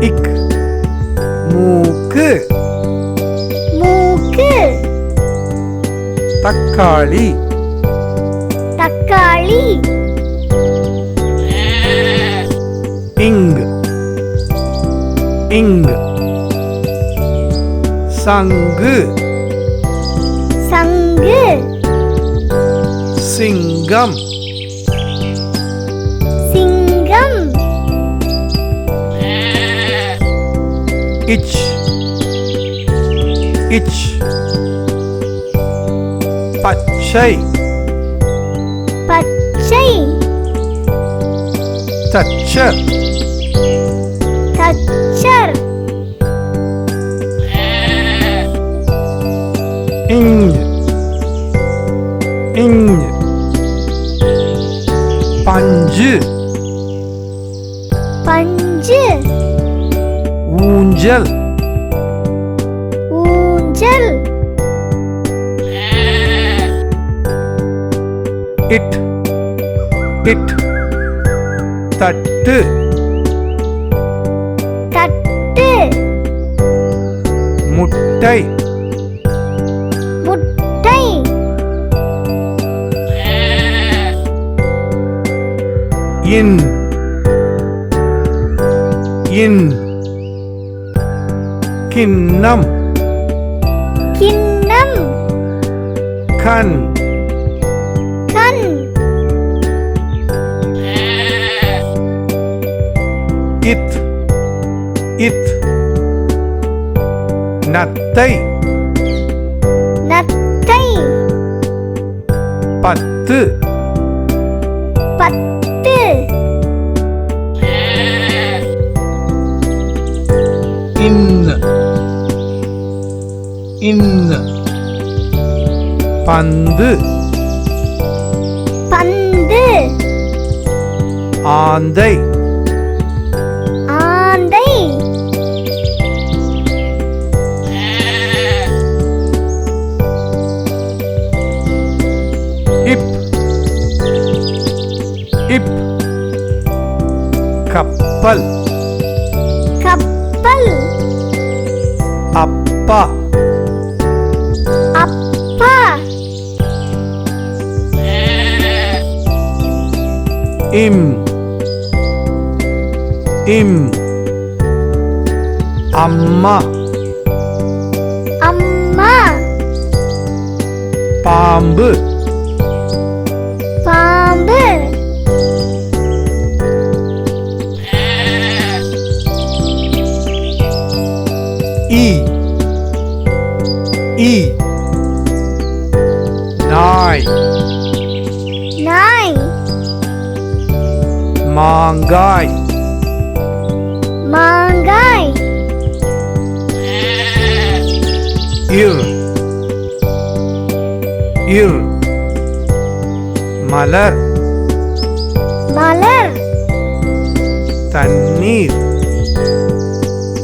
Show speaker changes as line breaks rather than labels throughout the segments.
இக் மூக்கு
மூக்கு
தக்காளி
தக்காளி
இங் இங் சங்கு
சங்கு
சிங்கம்
சிங்கம்
இச் இச் பச்சை
பச்சை
தச்சர்
தச்சர்
இஞ் இஞ் பஞ்சு
பஞ்சு
ஊஞ்சல்
ஊஞ்சல்
இட் இட் தட்டு
தட்டு
முட்டை
முட்டை
இன் இன் கிண்ணம்
கிண்ணம்
கண்
கண்
இத் இத் நத்தை
நத்தை
பத்து
பத்து
இன் இன் பந்து
பந்து
ஆந்தை
ஆந்தை
இப் இப் கப்பல்
கப்பல்
அப்பா
அப்பா
இம் இம் அம்மா
அம்மா
பாம்பு
பாம்பு
இ இ நாய்
நாய்
மாங்காய்
மாங்காய்
இர் இர் மலர்
மலர்
தண்ணீர்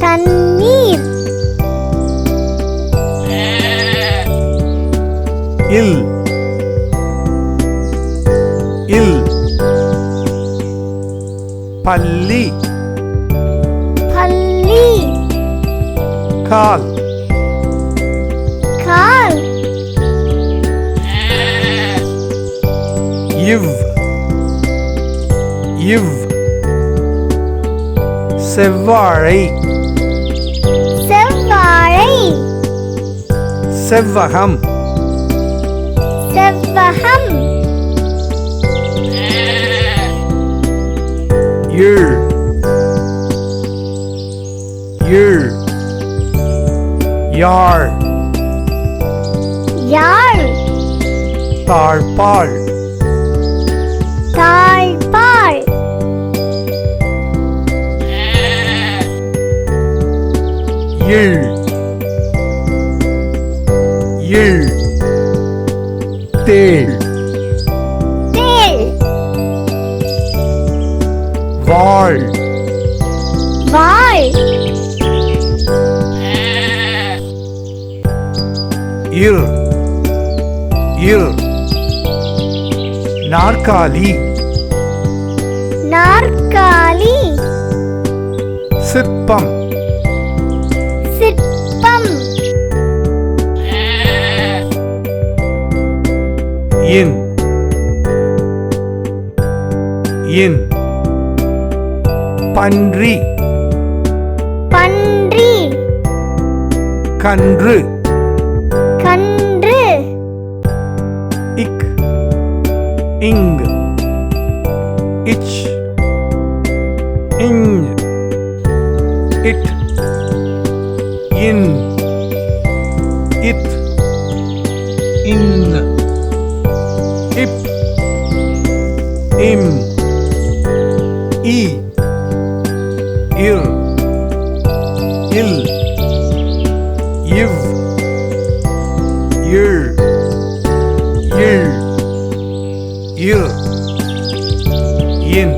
தண்ணீர்
இல் இல் பள்ளி
பள்ளி
கால்
கால்
இவ் இவ் செவ்வாழை
செவ்வாழை
செவ்வகம்
செவ்வகம்
இழ் இழ் யாழ்
யாழ்
தாழ்பாள்
தாழ்பாள்
இழ் இழ் தேள்
தேள்
வாள்
வாள்
இர் இர் நாற்காலி
நாற்காலி
சிற்பம்
சிற்பம்
இன் இன் பன்றி
பன்றி
கன்று
கன்று
இக் இங் இச் இஞ் இட் இன் இத் இன் இப் இம் இ இர் இல் இவ் இழ் இழ் இர் இன்